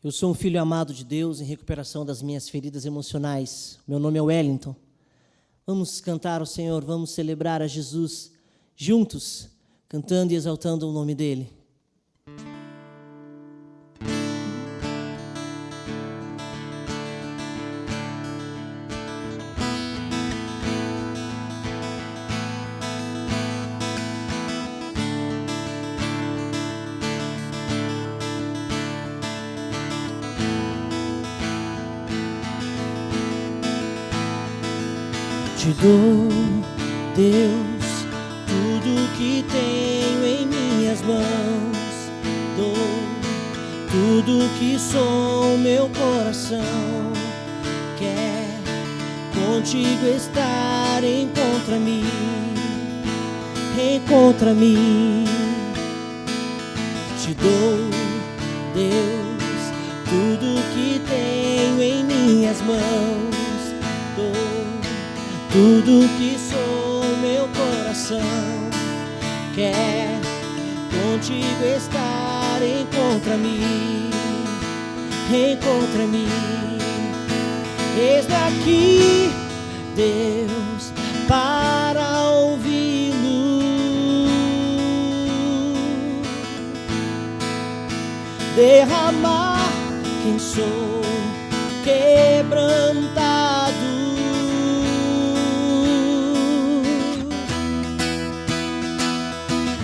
Eu sou um filho amado de Deus em recuperação das minhas feridas emocionais. Meu nome é Wellington. Vamos cantar ao Senhor, vamos celebrar a Jesus juntos, cantando e exaltando o nome dEle. Te dou, Deus, tudo que tenho em minhas mãos. Dou tudo que sou, meu coração quer contigo estar. Encontra-me, encontra-me. Te dou, Deus, tudo que tenho em minhas mãos. Dou tudo que sou, meu coração quer contigo estar. Encontra-me, encontra-me. Eis-me aqui, Deus, para ouvi-lo, derramar quem sou, quebrantado.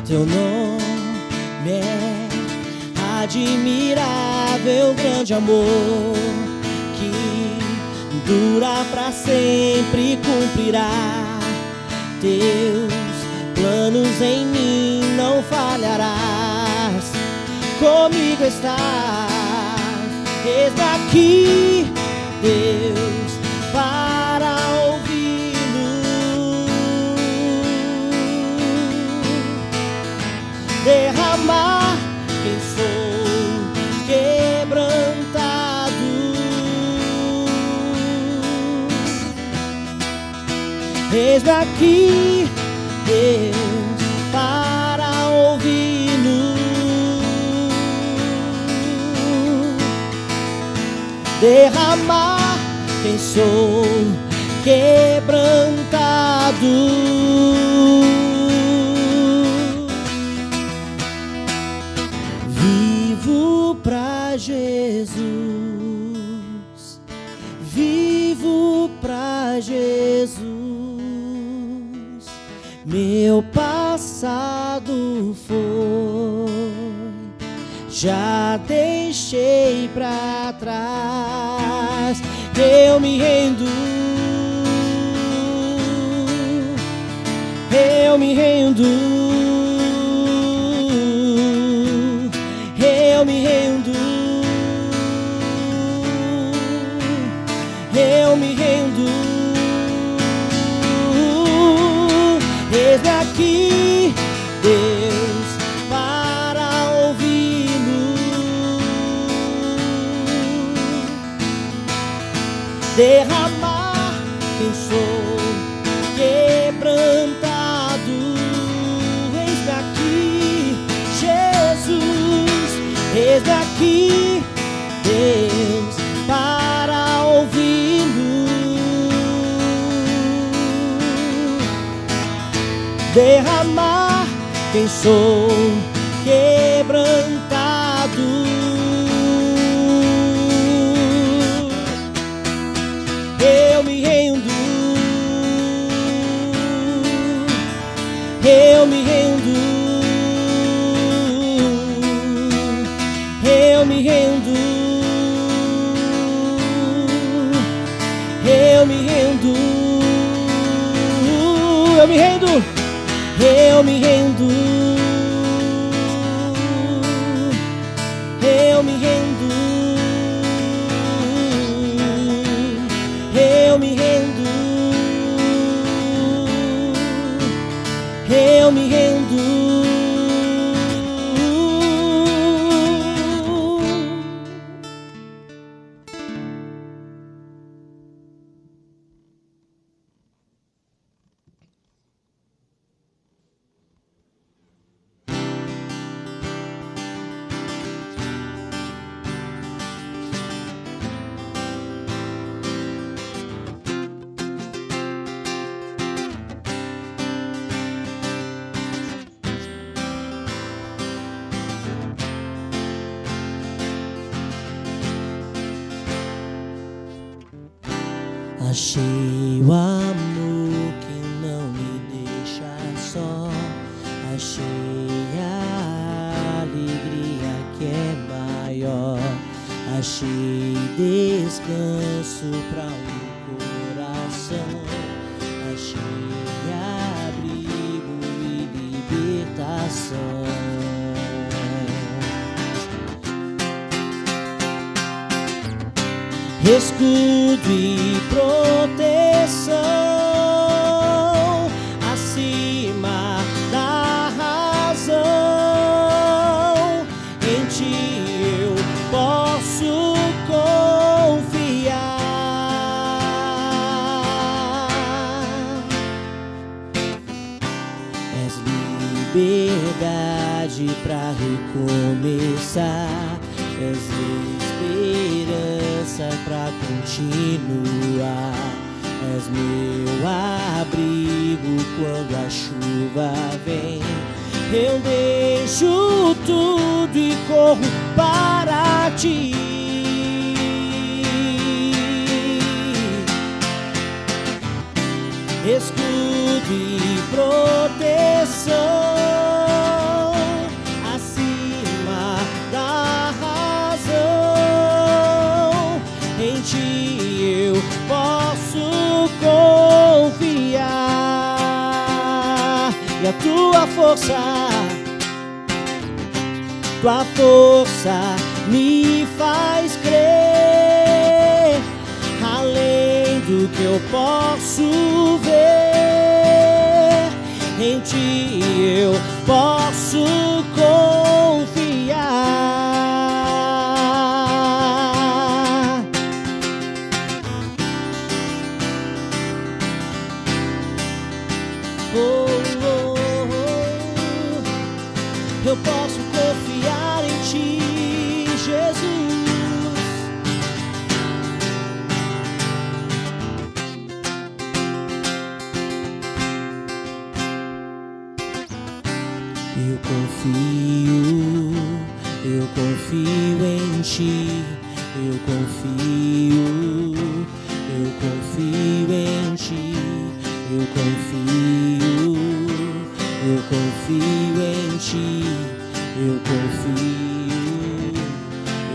Teu nome é admirável, grande amor, que dura pra sempre, cumprirá. Teus planos em mim não falharás, comigo estás. Eis-me aqui, Deus, para derramar quem sou, quebrantado. Eis-me aqui, Deus, para ouvi-lo, derramar quem sou, quebrantado. Jesus, vivo pra Jesus. Meu passado foi, já deixei pra trás. Eu me rendo, eu me rendo, eu me rendo. Eu me rendo. Eis-me aqui, Deus, para ouvi-lo, derramar quem sou, quebrantado. Eis-me aqui, Jesus, eis-me aqui, Deus, para ouvi-lo, derramar quem sou, quebrantado. Eu me rendo, eu me rendo, eu me rendo. Eu me rendo, eu me rendo, eu me rendo, eu me rendo, eu me rendo, eu me rendo. Achei o amor que não me deixa só, achei a alegria que é maior, achei descanso para o meu coração, achei abrigo e libertação. Escudo e proteção acima da razão, em ti eu posso confiar. És liberdade pra recomeçar, és esperança pra continuar, és meu abrigo quando a chuva vem. Eu deixo tudo e corro para ti. Escudo e proteção acima da razão, em ti eu posso confiar. E a tua força me faz crer, além do que eu posso ver, em ti eu posso confiar. Oh, oh, oh. Eu posso confiar em ti, Jesus. Eu confio em ti, eu confio em ti, eu confio em ti, eu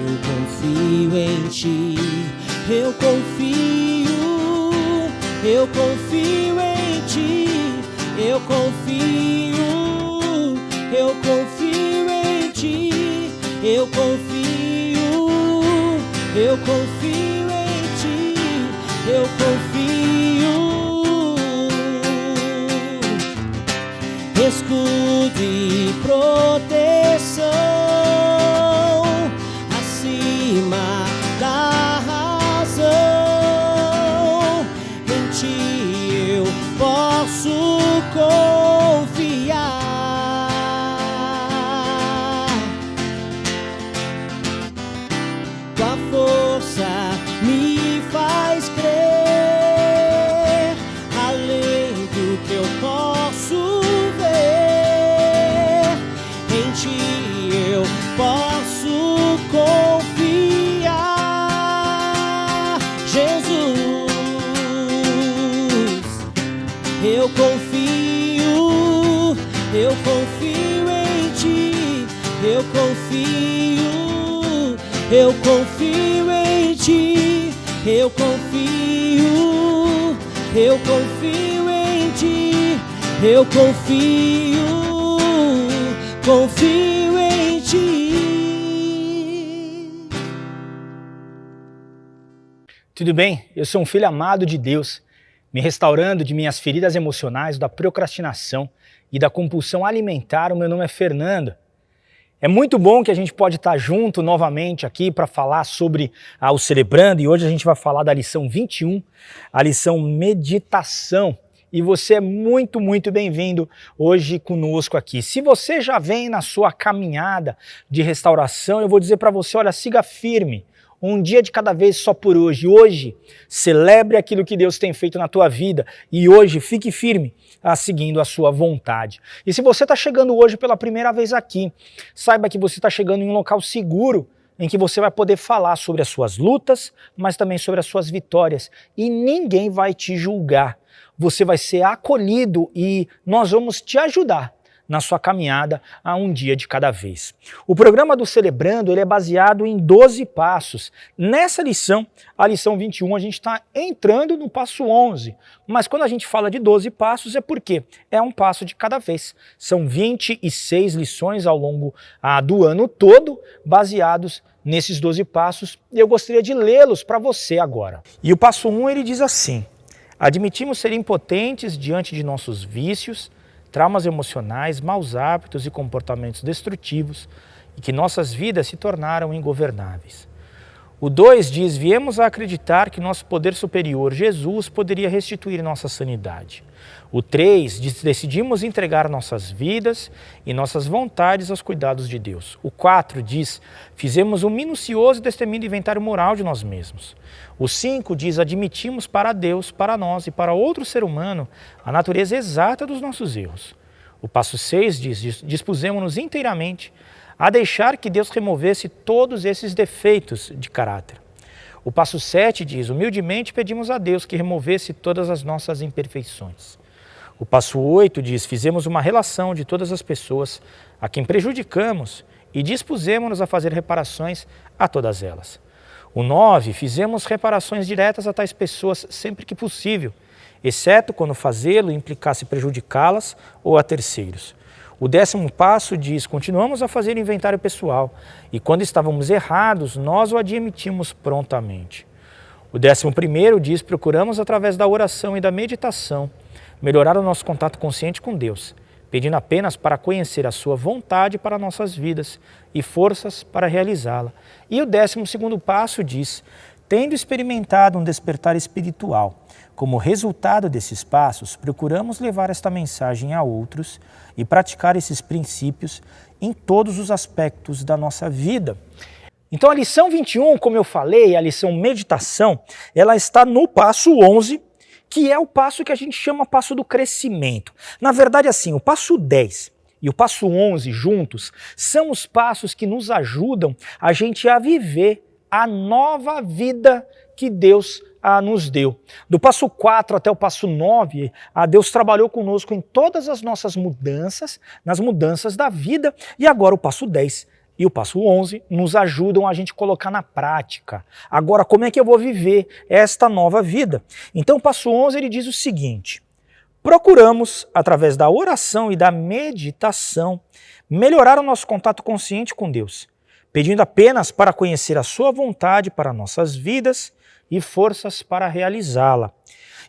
confio em ti, eu confio em ti, eu confio em ti, eu confio em ti, eu confio. Escudo e proteção acima da razão, em ti eu posso confiar. Tua força me faz crer, além do que eu posso ver, em ti eu posso confiar. Jesus, eu confio em ti, eu confio em ti, eu confio em ti, eu confio em ti. Tudo bem? Eu sou um filho amado de Deus, me restaurando de minhas feridas emocionais, da procrastinação e da compulsão alimentar. O meu nome é Fernando. É muito bom que a gente pode estar junto novamente aqui para falar sobre o Celebrando, e hoje a gente vai falar da lição 21, a lição meditação. E você é muito, muito bem-vindo hoje conosco aqui. Se você já vem na sua caminhada de restauração, eu vou dizer para você, olha, siga firme. Um dia de cada vez só por hoje. Hoje, celebre aquilo que Deus tem feito na tua vida e hoje fique firme seguindo a sua vontade. E se você está chegando hoje pela primeira vez aqui, saiba que você está chegando em um local seguro em que você vai poder falar sobre as suas lutas, mas também sobre as suas vitórias. E ninguém vai te julgar. Você vai ser acolhido e nós vamos te ajudar na sua caminhada a um dia de cada vez. O programa do Celebrando ele é baseado em 12 passos. Nessa lição, a lição 21, a gente está entrando no passo 11. Mas quando a gente fala de 12 passos é porque é um passo de cada vez. São 26 lições ao longo do ano todo, baseados nesses 12 passos. E eu gostaria de lê-los para você agora. E o passo 1 ele diz assim: admitimos ser impotentes diante de nossos vícios, traumas emocionais, maus hábitos e comportamentos destrutivos e que nossas vidas se tornaram ingovernáveis. O 2 diz, viemos a acreditar que nosso poder superior, Jesus, poderia restituir nossa sanidade. O 3 diz, decidimos entregar nossas vidas e nossas vontades aos cuidados de Deus. O 4 diz, fizemos um minucioso e destemido inventário moral de nós mesmos. O 5 diz, admitimos para Deus, para nós e para outro ser humano a natureza exata dos nossos erros. O passo 6 diz, dispusemos-nos inteiramente a deixar que Deus removesse todos esses defeitos de caráter. O passo 7 diz, humildemente pedimos a Deus que removesse todas as nossas imperfeições. O passo 8 diz, fizemos uma relação de todas as pessoas a quem prejudicamos e dispusemos-nos a fazer reparações a todas elas. O 9, fizemos reparações diretas a tais pessoas sempre que possível, exceto quando fazê-lo implicasse prejudicá-las ou a terceiros. O 10º passo diz, continuamos a fazer inventário pessoal e quando estávamos errados, nós o admitimos prontamente. O 11º diz, procuramos através da oração e da meditação melhorar o nosso contato consciente com Deus, pedindo apenas para conhecer a sua vontade para nossas vidas e forças para realizá-la. E o 12º passo diz, tendo experimentado um despertar espiritual, como resultado desses passos, procuramos levar esta mensagem a outros e praticar esses princípios em todos os aspectos da nossa vida. Então a lição 21, como eu falei, a lição meditação, ela está no passo 11, que é o passo que a gente chama passo do crescimento. Na verdade, assim, o passo 10 e o passo 11 juntos são os passos que nos ajudam a gente a viver a nova vida que Deus nos deu. Do passo 4 até o passo 9, Deus trabalhou conosco em todas as nossas mudanças, nas mudanças da vida, e agora o passo 10 e o passo 11 nos ajudam a gente colocar na prática. Agora, como é que eu vou viver esta nova vida? Então, o passo 11 ele diz o seguinte, procuramos, através da oração e da meditação, melhorar o nosso contato consciente com Deus, pedindo apenas para conhecer a sua vontade para nossas vidas e forças para realizá-la.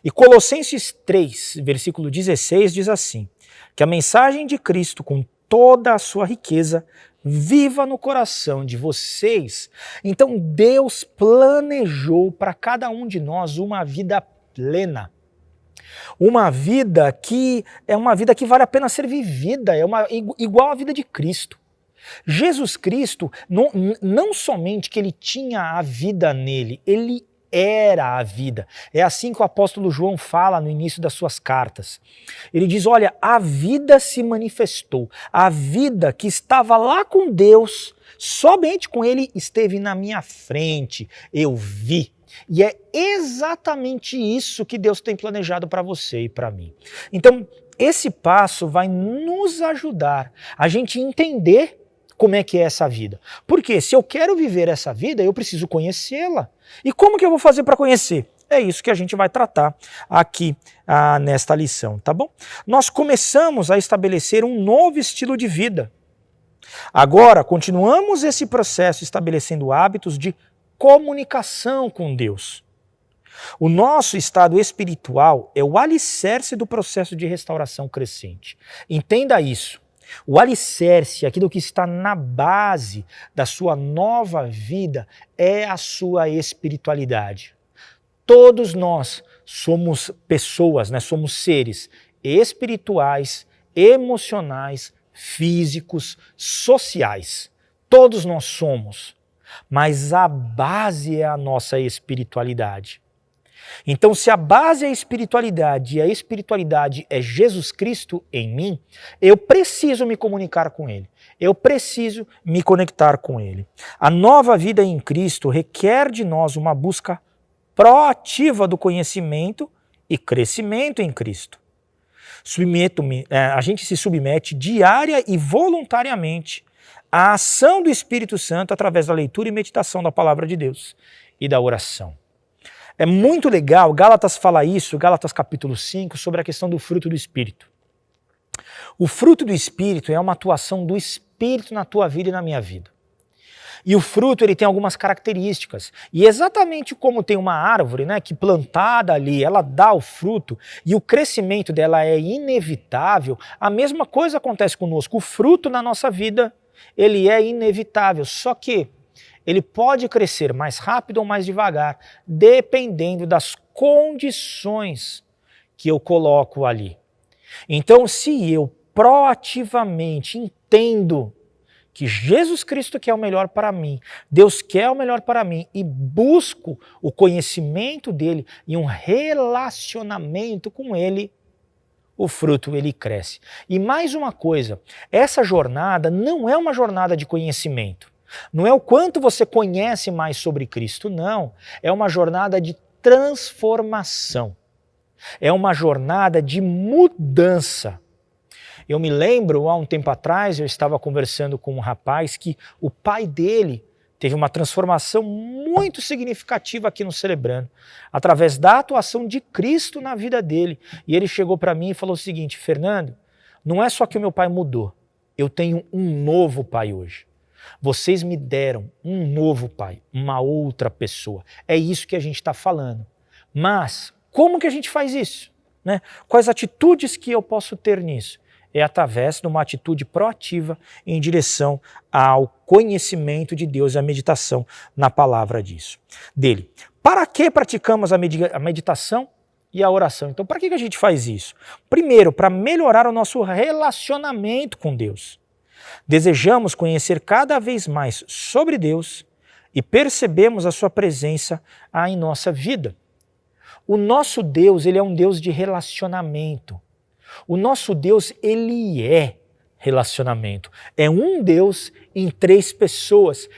E Colossenses 3, versículo 16, diz assim, que a mensagem de Cristo com toda a sua riqueza viva no coração de vocês. Então Deus planejou para cada um de nós uma vida plena. Uma vida que é uma vida que vale a pena ser vivida, igual à vida de Cristo. Jesus Cristo, não somente que ele tinha a vida nele, ele era a vida. É assim que o apóstolo João fala no início das suas cartas. Ele diz, olha, a vida se manifestou, a vida que estava lá com Deus, somente com ele esteve na minha frente, eu vi. E é exatamente isso que Deus tem planejado para você e para mim. Então, esse passo vai nos ajudar a gente entender como é que é essa vida. Porque se eu quero viver essa vida, eu preciso conhecê-la. E como que eu vou fazer para conhecer? É isso que a gente vai tratar aqui nesta lição, tá bom? Nós começamos a estabelecer um novo estilo de vida. Agora, continuamos esse processo estabelecendo hábitos de comunicação com Deus. O nosso estado espiritual é o alicerce do processo de restauração crescente. Entenda isso. O alicerce, aquilo que está na base da sua nova vida, é a sua espiritualidade. Todos nós somos pessoas, né? Somos seres espirituais, emocionais, físicos, sociais. Todos nós somos, mas a base é a nossa espiritualidade. Então, se a base é a espiritualidade e a espiritualidade é Jesus Cristo em mim, eu preciso me comunicar com Ele. Eu preciso me conectar com Ele. A nova vida em Cristo requer de nós uma busca proativa do conhecimento e crescimento em Cristo. A gente se submete diária e voluntariamente à ação do Espírito Santo através da leitura e meditação da palavra de Deus e da oração. É muito legal, Gálatas fala isso, Gálatas capítulo 5, sobre a questão do fruto do Espírito. O fruto do Espírito é uma atuação do Espírito na tua vida e na minha vida. E o fruto ele tem algumas características. E exatamente como tem uma árvore, né, que plantada ali, ela dá o fruto e o crescimento dela é inevitável, a mesma coisa acontece conosco. O fruto na nossa vida, ele é inevitável, só que ele pode crescer mais rápido ou mais devagar, dependendo das condições que eu coloco ali. Então, se eu proativamente entendo que Jesus Cristo quer o melhor para mim, Deus quer o melhor para mim e busco o conhecimento dele e um relacionamento com ele, o fruto ele cresce. E mais uma coisa, essa jornada não é uma jornada de conhecimento. Não é o quanto você conhece mais sobre Cristo, não. É uma jornada de transformação. É uma jornada de mudança. Eu me lembro, há um tempo atrás, eu estava conversando com um rapaz que o pai dele teve uma transformação muito significativa aqui no Celebrando, através da atuação de Cristo na vida dele. E ele chegou para mim e falou o seguinte: Fernando, não é só que o meu pai mudou, eu tenho um novo pai hoje. Vocês me deram um novo pai, uma outra pessoa. É isso que a gente está falando. Mas como que a gente faz isso? Né? Quais atitudes que eu posso ter nisso? É através de uma atitude proativa em direção ao conhecimento de Deus e a meditação na palavra dele. Para que praticamos a meditação e a oração? Então, para que a gente faz isso? Primeiro, para melhorar o nosso relacionamento com Deus. Desejamos conhecer cada vez mais sobre Deus e percebemos a sua presença em nossa vida. O nosso Deus, ele é um Deus de relacionamento. O nosso Deus, ele é relacionamento. É um Deus em três pessoas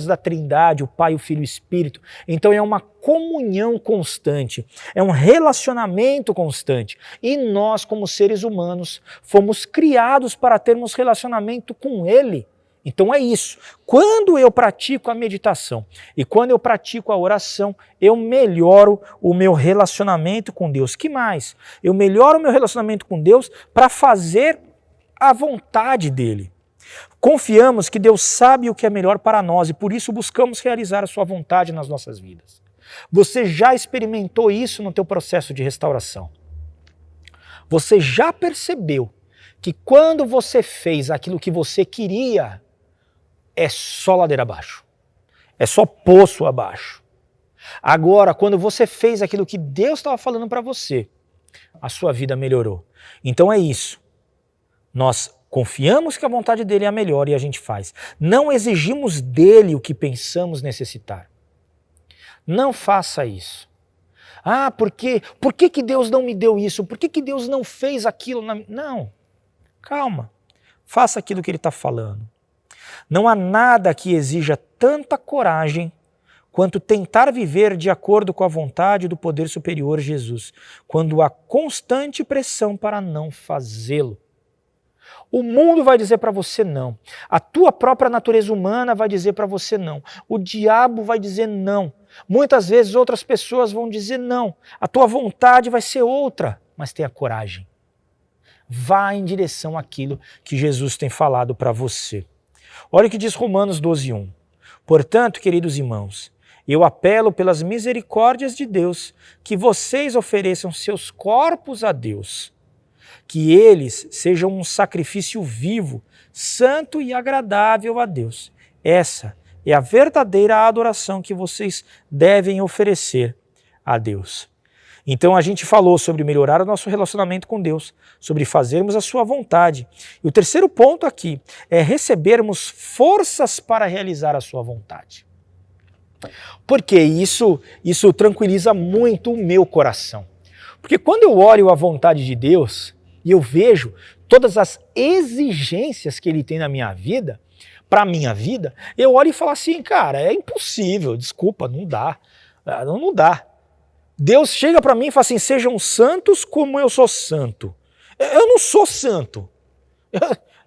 da Trindade, o Pai, o Filho e o Espírito. Então é uma comunhão constante, é um relacionamento constante. E nós, como seres humanos, fomos criados para termos relacionamento com Ele. Então é isso. Quando eu pratico a meditação e quando eu pratico a oração, eu melhoro o meu relacionamento com Deus. Que mais? Eu melhoro o meu relacionamento com Deus para fazer a vontade dele. Confiamos que Deus sabe o que é melhor para nós e por isso buscamos realizar a sua vontade nas nossas vidas. Você já experimentou isso no teu processo de restauração? Você já percebeu que quando você fez aquilo que você queria, é só ladeira abaixo, é só poço abaixo. Agora, quando você fez aquilo que Deus estava falando para você, a sua vida melhorou. Então é isso. Nós confiamos que a vontade dele é a melhor e a gente faz. Não exigimos dele o que pensamos necessitar. Não faça isso. Ah, por que Deus não me deu isso? Por que Deus não fez aquilo? Não, calma. Faça aquilo que ele está falando. Não há nada que exija tanta coragem quanto tentar viver de acordo com a vontade do poder superior Jesus, quando há constante pressão para não fazê-lo. O mundo vai dizer para você não. A tua própria natureza humana vai dizer para você não. O diabo vai dizer não. Muitas vezes outras pessoas vão dizer não. A tua vontade vai ser outra, mas tenha coragem. Vá em direção àquilo que Jesus tem falado para você. Olha o que diz Romanos 12:1. Portanto, queridos irmãos, eu apelo pelas misericórdias de Deus que vocês ofereçam seus corpos a Deus, que eles sejam um sacrifício vivo, santo e agradável a Deus. Essa é a verdadeira adoração que vocês devem oferecer a Deus. Então a gente falou sobre melhorar o nosso relacionamento com Deus, sobre fazermos a sua vontade. E o terceiro ponto aqui é recebermos forças para realizar a sua vontade. Porque isso tranquiliza muito o meu coração. Porque quando eu olho a vontade de Deus e eu vejo todas as exigências que Ele tem na minha vida, para a minha vida, eu olho e falo assim, cara, é impossível, desculpa, não dá, não dá. Deus chega para mim e fala assim, sejam santos como eu sou santo. Eu não sou santo.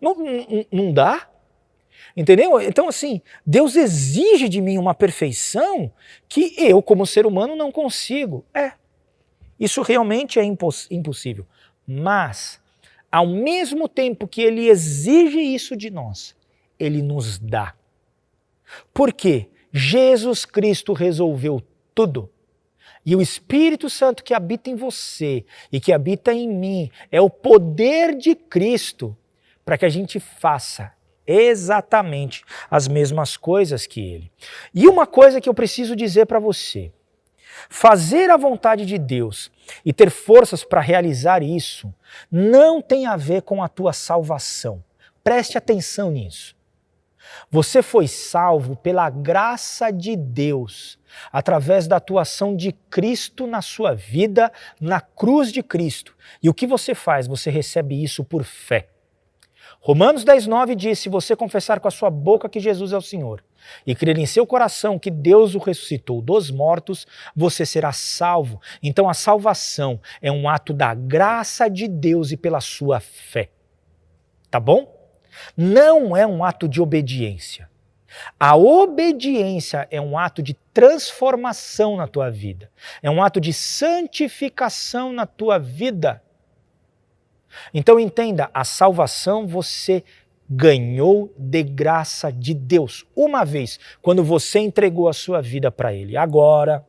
Não dá. Entendeu? Então, assim, Deus exige de mim uma perfeição que eu, como ser humano, não consigo. Isso realmente é impossível. Mas, ao mesmo tempo que Ele exige isso de nós, Ele nos dá. Por quê? Jesus Cristo resolveu tudo. E o Espírito Santo que habita em você e que habita em mim é o poder de Cristo para que a gente faça exatamente as mesmas coisas que Ele. E uma coisa que eu preciso dizer para você, fazer a vontade de Deus e ter forças para realizar isso não tem a ver com a tua salvação. Preste atenção nisso. Você foi salvo pela graça de Deus, através da atuação de Cristo na sua vida, na cruz de Cristo. E o que você faz? Você recebe isso por fé. Romanos 10:9 diz, se você confessar com a sua boca que Jesus é o Senhor e crer em seu coração que Deus o ressuscitou dos mortos, você será salvo. Então a salvação é um ato da graça de Deus e pela sua fé. Tá bom? Não é um ato de obediência. A obediência é um ato de transformação na tua vida. É um ato de santificação na tua vida. Então entenda, a salvação você ganhou de graça de Deus. Uma vez, quando você entregou a sua vida para Ele. Agora,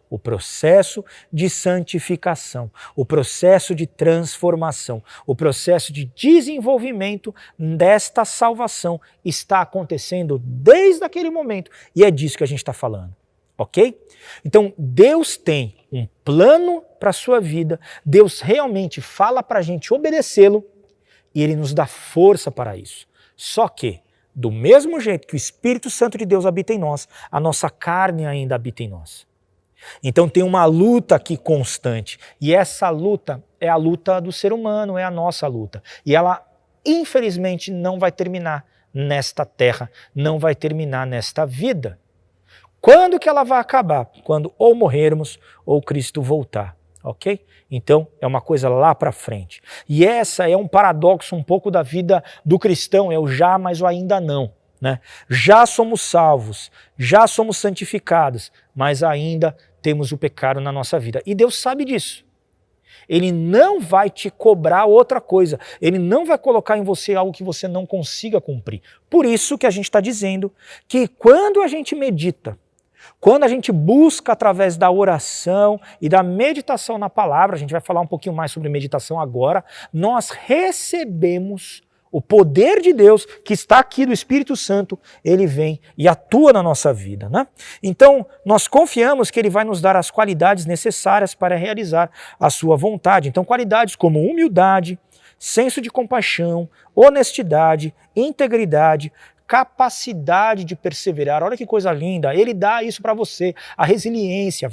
o processo de santificação, o processo de transformação, o processo de desenvolvimento desta salvação está acontecendo desde aquele momento. E é disso que a gente está falando. Ok? Então, Deus tem um plano para a sua vida, Deus realmente fala para a gente obedecê-lo e Ele nos dá força para isso. Só que, do mesmo jeito que o Espírito Santo de Deus habita em nós, a nossa carne ainda habita em nós. Então tem uma luta aqui constante e essa luta é a luta do ser humano, é a nossa luta. E ela, infelizmente, não vai terminar nesta terra, não vai terminar nesta vida. Quando que ela vai acabar? Quando ou morrermos ou Cristo voltar, ok? Então é uma coisa lá para frente. E essa é um paradoxo um pouco da vida do cristão, é o já, mas o ainda não. Né? Já somos salvos, já somos santificados, mas ainda temos o pecado na nossa vida. E Deus sabe disso. Ele não vai te cobrar outra coisa. Ele não vai colocar em você algo que você não consiga cumprir. Por isso que a gente está dizendo que quando a gente medita, quando a gente busca através da oração e da meditação na palavra, a gente vai falar um pouquinho mais sobre meditação agora, nós recebemos o poder de Deus que está aqui do Espírito Santo, ele vem e atua na nossa vida. Né? Então, nós confiamos que ele vai nos dar as qualidades necessárias para realizar a sua vontade. Então, qualidades como humildade, senso de compaixão, honestidade, integridade, capacidade de perseverar. Olha que coisa linda, ele dá isso para você, a resiliência,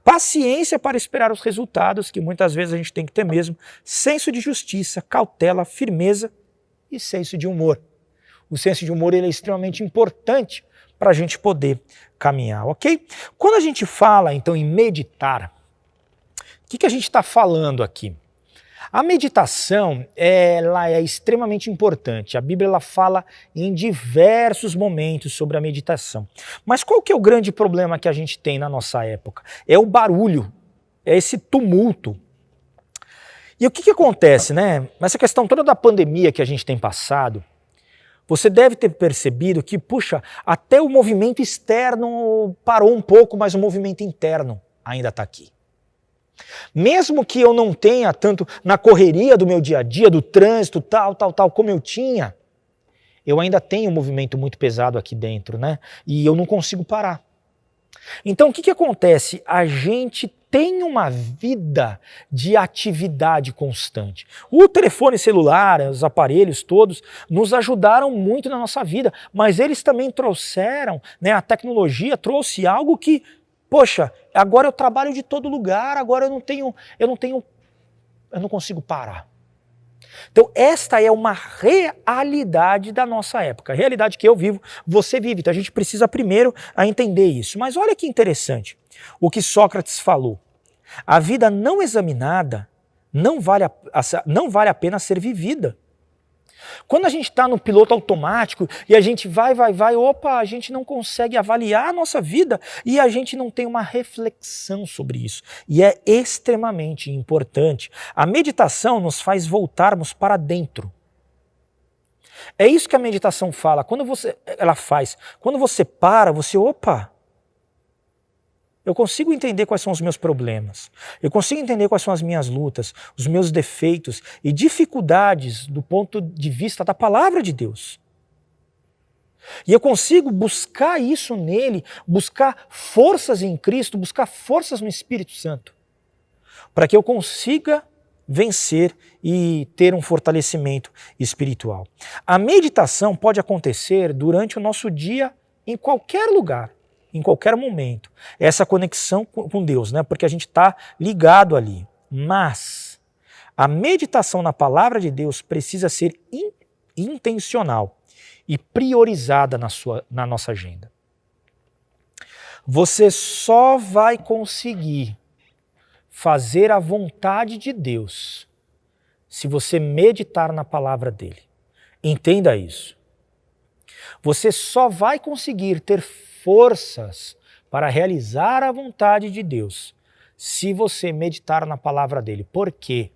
paciência para esperar os resultados, que muitas vezes a gente tem que ter mesmo, senso de justiça, cautela, firmeza e senso de humor. O senso de humor ele é extremamente importante para a gente poder caminhar, ok? Quando a gente fala então em meditar, o que a gente está falando aqui? A meditação ela é extremamente importante. A Bíblia ela fala em diversos momentos sobre a meditação. Mas qual que é o grande problema que a gente tem na nossa época? É o barulho, é esse tumulto. E o que acontece, né? Nessa questão toda da pandemia que a gente tem passado, você deve ter percebido que, puxa, até o movimento externo parou um pouco, mas o movimento interno ainda está aqui. Mesmo que eu não tenha tanto na correria do meu dia a dia, do trânsito, tal, como eu tinha, eu ainda tenho um movimento muito pesado aqui dentro, né? E eu não consigo parar. Então o que acontece? A gente tem uma vida de atividade constante. O telefone celular, os aparelhos todos, nos ajudaram muito na nossa vida, mas eles também trouxeram, né, a tecnologia trouxe algo que, poxa, agora eu trabalho de todo lugar, agora eu não consigo parar. Então esta é uma realidade da nossa época, a realidade que eu vivo, você vive, então a gente precisa primeiro entender isso. Mas olha que interessante o que Sócrates falou, a vida não examinada não vale a pena ser vivida. Quando a gente está no piloto automático e a gente vai, opa, a gente não consegue avaliar a nossa vida e a gente não tem uma reflexão sobre isso. E é extremamente importante. A meditação nos faz voltarmos para dentro. É isso que a meditação fala. Quando você para, opa, eu consigo entender quais são os meus problemas, eu consigo entender quais são as minhas lutas, os meus defeitos e dificuldades do ponto de vista da palavra de Deus. E eu consigo buscar isso nele, buscar forças em Cristo, buscar forças no Espírito Santo, para que eu consiga vencer e ter um fortalecimento espiritual. A meditação pode acontecer durante o nosso dia em qualquer lugar. Em qualquer momento, essa conexão com Deus, né? Porque a gente está ligado ali. Mas a meditação na palavra de Deus precisa ser intencional e priorizada na nossa agenda. Você só vai conseguir fazer a vontade de Deus se você meditar na palavra dele. Entenda isso. Você só vai conseguir ter forças para realizar a vontade de Deus se você meditar na palavra dele. Por quê?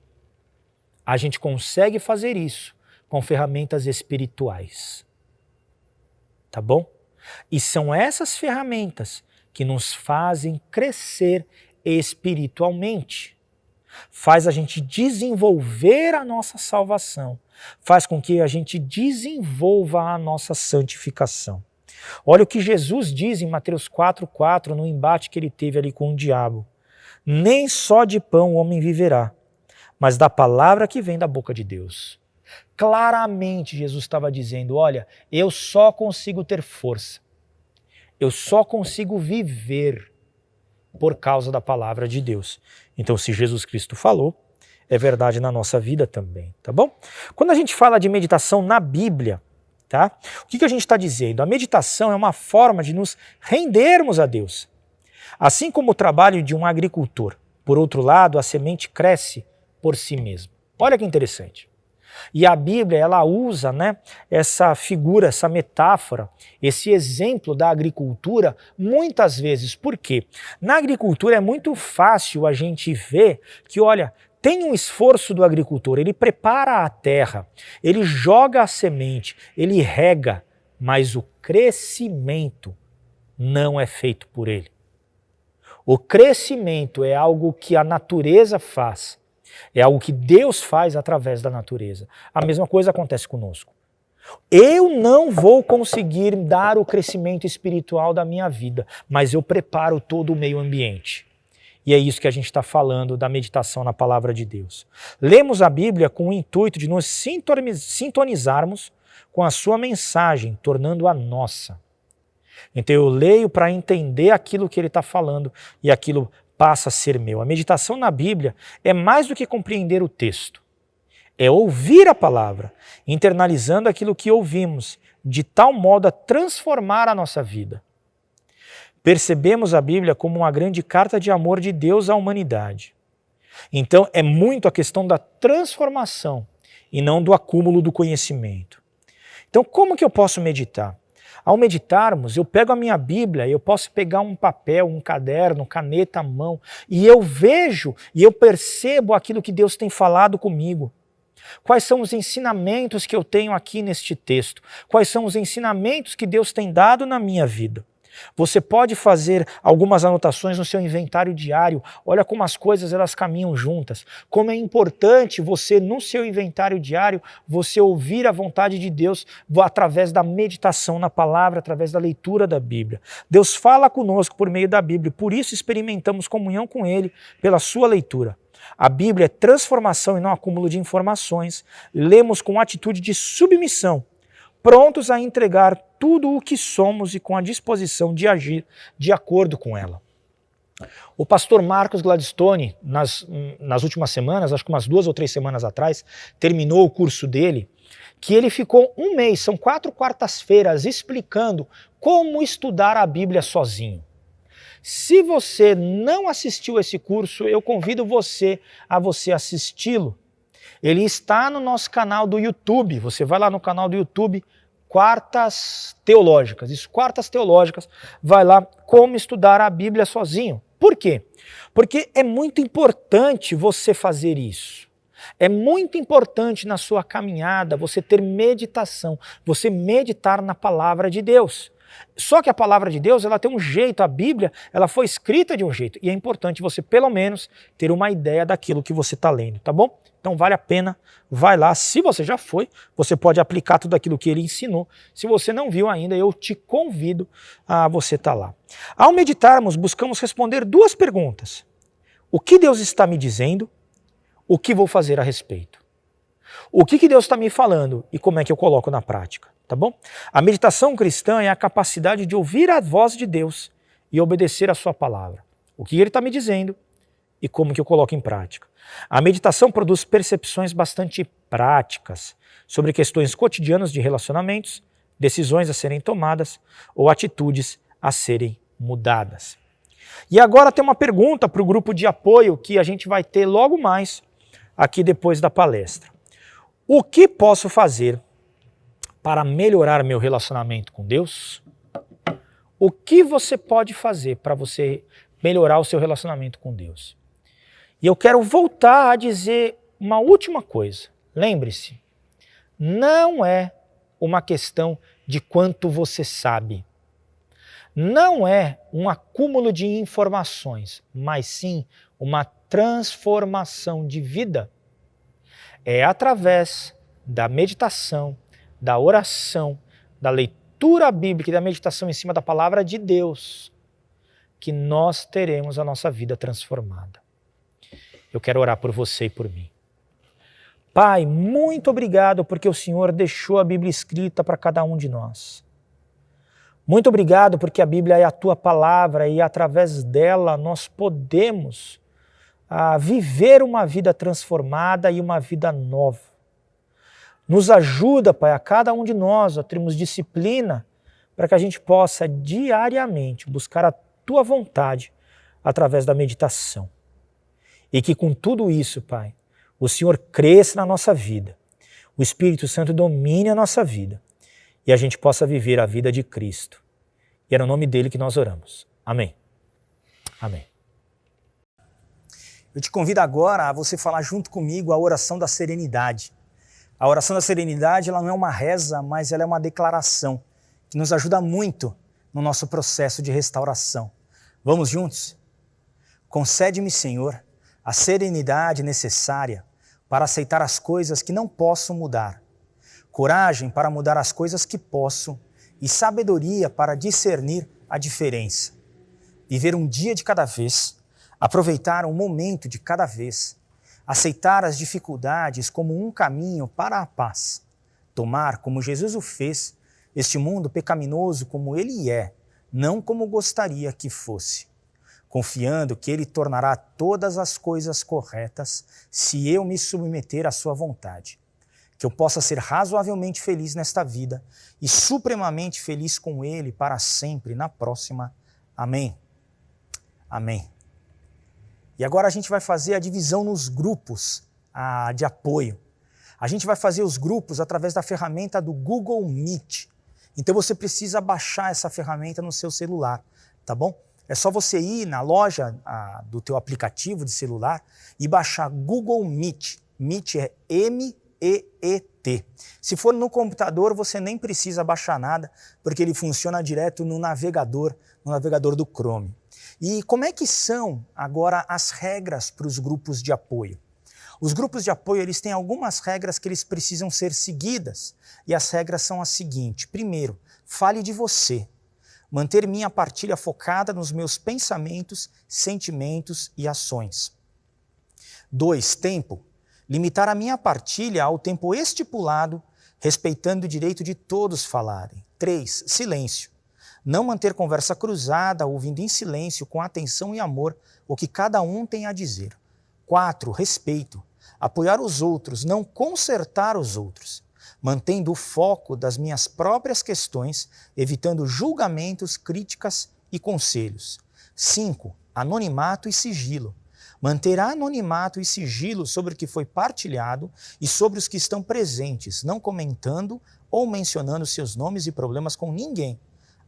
A gente consegue fazer isso com ferramentas espirituais. Tá bom? E são essas ferramentas que nos fazem crescer espiritualmente. Faz a gente desenvolver a nossa salvação. Faz com que a gente desenvolva a nossa santificação. Olha o que Jesus diz em Mateus 4,4, no embate que ele teve ali com o diabo. Nem só de pão o homem viverá, mas da palavra que vem da boca de Deus. Claramente Jesus estava dizendo, olha, eu só consigo ter força, eu só consigo viver por causa da palavra de Deus. Então, se Jesus Cristo falou, é verdade na nossa vida também, tá bom? Quando a gente fala de meditação na Bíblia, tá? O que a gente está dizendo? A meditação é uma forma de nos rendermos a Deus. Assim como o trabalho de um agricultor. Por outro lado, a semente cresce por si mesma. Olha que interessante. E a Bíblia, ela usa, né, essa figura, essa metáfora, esse exemplo da agricultura muitas vezes. Por quê? Na agricultura é muito fácil a gente ver que, olha, tem um esforço do agricultor, ele prepara a terra, ele joga a semente, ele rega, mas o crescimento não é feito por ele. O crescimento é algo que a natureza faz, é algo que Deus faz através da natureza. A mesma coisa acontece conosco. Eu não vou conseguir dar o crescimento espiritual da minha vida, mas eu preparo todo o meio ambiente. E é isso que a gente está falando da meditação na palavra de Deus. Lemos a Bíblia com o intuito de nos sintonizarmos com a sua mensagem, tornando-a nossa. Então eu leio para entender aquilo que ele está falando e aquilo passa a ser meu. A meditação na Bíblia é mais do que compreender o texto. É ouvir a palavra, internalizando aquilo que ouvimos, de tal modo a transformar a nossa vida. Percebemos a Bíblia como uma grande carta de amor de Deus à humanidade. Então é muito a questão da transformação e não do acúmulo do conhecimento. Então como que eu posso meditar? Ao meditarmos, eu pego a minha Bíblia, eu posso pegar um papel, um caderno, caneta à mão, e eu vejo e eu percebo aquilo que Deus tem falado comigo. Quais são os ensinamentos que eu tenho aqui neste texto? Quais são os ensinamentos que Deus tem dado na minha vida? Você pode fazer algumas anotações no seu inventário diário. Olha como as coisas elas caminham juntas. Como é importante você, no seu inventário diário, você ouvir a vontade de Deus através da meditação na palavra, através da leitura da Bíblia. Deus fala conosco por meio da Bíblia, por isso experimentamos comunhão com Ele pela sua leitura. A Bíblia é transformação e não acúmulo de informações. Lemos com atitude de submissão, prontos a entregar tudo o que somos e com a disposição de agir de acordo com ela. O pastor Marcos Gladstone, nas últimas semanas, acho que umas 2 ou 3 semanas atrás, terminou o curso dele, que ele ficou 1 mês, são 4 quartas-feiras, explicando como estudar a Bíblia sozinho. Se você não assistiu esse curso, eu convido você a assisti-lo. Ele está no nosso canal do YouTube. Você vai lá no canal do YouTube, Quartas Teológicas. Isso, Quartas Teológicas. Vai lá, como estudar a Bíblia sozinho. Por quê? Porque é muito importante você fazer isso. É muito importante na sua caminhada você ter meditação, você meditar na palavra de Deus. Só que a palavra de Deus, ela tem um jeito, a Bíblia, ela foi escrita de um jeito. E é importante você, pelo menos, ter uma ideia daquilo que você está lendo, tá bom? Então vale a pena, vai lá. Se você já foi, você pode aplicar tudo aquilo que ele ensinou. Se você não viu ainda, eu te convido a você estar lá. Ao meditarmos, buscamos responder 2 perguntas. O que Deus está me dizendo? O que vou fazer a respeito? O que Deus está me falando e como é que eu coloco na prática? Tá bom? A meditação cristã é a capacidade de ouvir a voz de Deus e obedecer a sua palavra. O que ele está me dizendo e como que eu coloco em prática. A meditação produz percepções bastante práticas sobre questões cotidianas de relacionamentos, decisões a serem tomadas ou atitudes a serem mudadas. E agora tem uma pergunta para o grupo de apoio que a gente vai ter logo mais aqui depois da palestra. O que posso fazer para melhorar meu relacionamento com Deus? O que você pode fazer para você melhorar o seu relacionamento com Deus? E eu quero voltar a dizer uma última coisa. Lembre-se, não é uma questão de quanto você sabe. Não é um acúmulo de informações, mas sim uma transformação de vida. É através da meditação, da oração, da leitura bíblica e da meditação em cima da palavra de Deus que nós teremos a nossa vida transformada. Eu quero orar por você e por mim. Pai, muito obrigado porque o Senhor deixou a Bíblia escrita para cada um de nós. Muito obrigado porque a Bíblia é a tua palavra e através dela nós podemos viver uma vida transformada e uma vida nova. Nos ajuda, Pai, a cada um de nós a termos disciplina para que a gente possa diariamente buscar a tua vontade através da meditação. E que com tudo isso, Pai, o Senhor cresça na nossa vida, o Espírito Santo domine a nossa vida e a gente possa viver a vida de Cristo. E é no nome dele que nós oramos. Amém. Amém. Eu te convido agora a você falar junto comigo a oração da serenidade. A oração da serenidade ela não é uma reza, mas ela é uma declaração que nos ajuda muito no nosso processo de restauração. Vamos juntos? Concede-me, Senhor, a serenidade necessária para aceitar as coisas que não posso mudar, coragem para mudar as coisas que posso e sabedoria para discernir a diferença. Viver um dia de cada vez, aproveitar um momento de cada vez, aceitar as dificuldades como um caminho para a paz, tomar, como Jesus o fez, este mundo pecaminoso como ele é, não como gostaria que fosse, confiando que ele tornará todas as coisas corretas se eu me submeter à sua vontade. Que eu possa ser razoavelmente feliz nesta vida e supremamente feliz com ele para sempre na próxima. Amém. Amém. E agora a gente vai fazer a divisão nos grupos de apoio. A gente vai fazer os grupos através da ferramenta do Google Meet. Então você precisa baixar essa ferramenta no seu celular, tá bom? É só você ir na loja do teu aplicativo de celular e baixar Google Meet. Meet é M-E-E-T. EET. Se for no computador, você nem precisa baixar nada, porque ele funciona direto no navegador do Chrome. E como é que são agora as regras para os grupos de apoio? Os grupos de apoio eles têm algumas regras que eles precisam ser seguidas. E as regras são as seguintes. Primeiro, fale de você. Manter minha partilha focada nos meus pensamentos, sentimentos e ações. 2. Tempo. Limitar a minha partilha ao tempo estipulado, respeitando o direito de todos falarem. 3. Silêncio. Não manter conversa cruzada, ouvindo em silêncio, com atenção e amor, o que cada um tem a dizer. 4. Respeito. Apoiar os outros, não consertar os outros. Mantendo o foco das minhas próprias questões, evitando julgamentos, críticas e conselhos. 5. Anonimato e sigilo. Manter anonimato e sigilo sobre o que foi partilhado e sobre os que estão presentes, não comentando ou mencionando seus nomes e problemas com ninguém.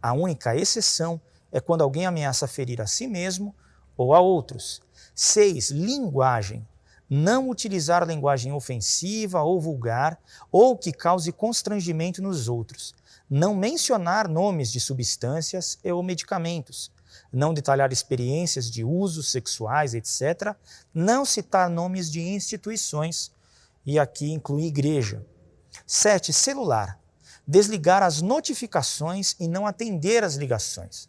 A única exceção é quando alguém ameaça ferir a si mesmo ou a outros. 6. Linguagem. Não utilizar linguagem ofensiva ou vulgar ou que cause constrangimento nos outros. Não mencionar nomes de substâncias ou medicamentos. Não detalhar experiências de usos sexuais, etc. Não citar nomes de instituições, e aqui inclui igreja. 7. Celular. Desligar as notificações e não atender as ligações.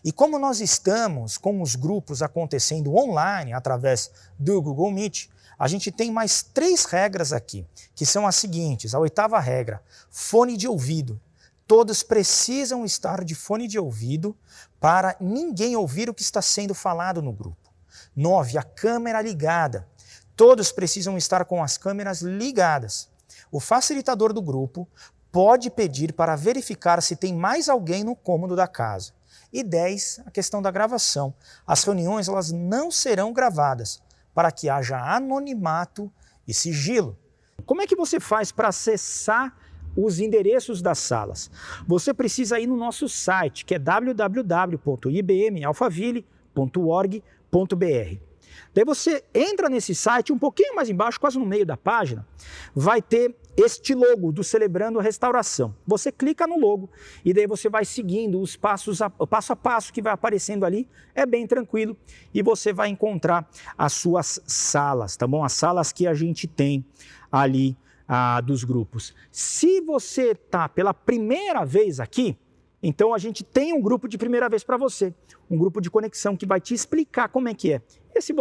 E como nós estamos com os grupos acontecendo online, através do Google Meet, a gente tem mais 3 regras aqui, que são as seguintes. A 8ª regra, fone de ouvido. Todos precisam estar de fone de ouvido para ninguém ouvir o que está sendo falado no grupo. 9. A câmera ligada. Todos precisam estar com as câmeras ligadas. O facilitador do grupo pode pedir para verificar se tem mais alguém no cômodo da casa. E 10, a questão da gravação. As reuniões elas não serão gravadas, para que haja anonimato e sigilo. Como é que você faz para acessar os endereços das salas? Você precisa ir no nosso site, que é www.ibmalphaville.org.br. Daí você entra nesse site, um pouquinho mais embaixo, quase no meio da página, vai ter este logo do Celebrando a Restauração. Você clica no logo e daí você vai seguindo os passo a passo que vai aparecendo ali. É bem tranquilo e você vai encontrar as suas salas, tá bom? As salas que a gente tem ali dos grupos. Se você está pela primeira vez aqui, então a gente tem um grupo de primeira vez para você, um grupo de conexão que vai te explicar como é que é. E se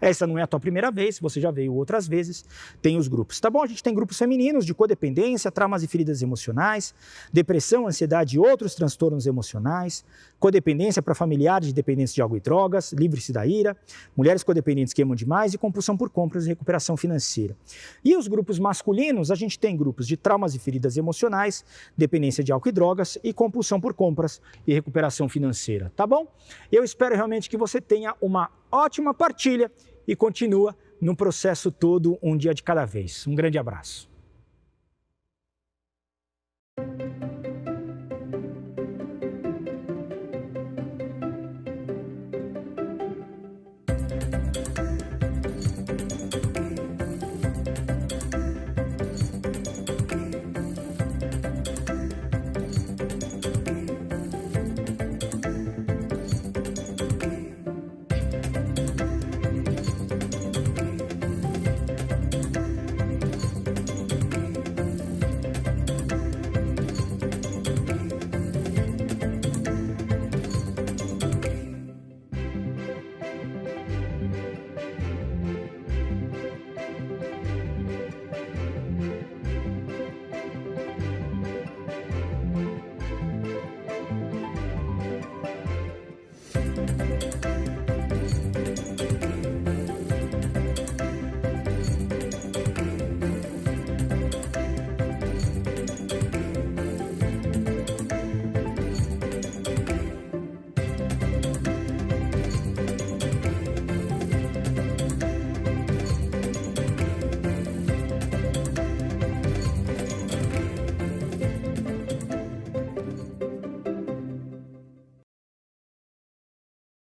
essa não é a tua primeira vez, se você já veio outras vezes, tem os grupos, tá bom? A gente tem grupos femininos de codependência, traumas e feridas emocionais, depressão, ansiedade e outros transtornos emocionais, codependência para familiares de dependência de álcool e drogas, livre-se da ira, mulheres codependentes que amam demais e compulsão por compras e recuperação financeira. E os grupos masculinos, a gente tem grupos de traumas e feridas emocionais, dependência de álcool e drogas e compulsão por compras e recuperação financeira, tá bom? Eu espero realmente que você tenha uma ótima partilha e continua no processo todo, um dia de cada vez. Um grande abraço.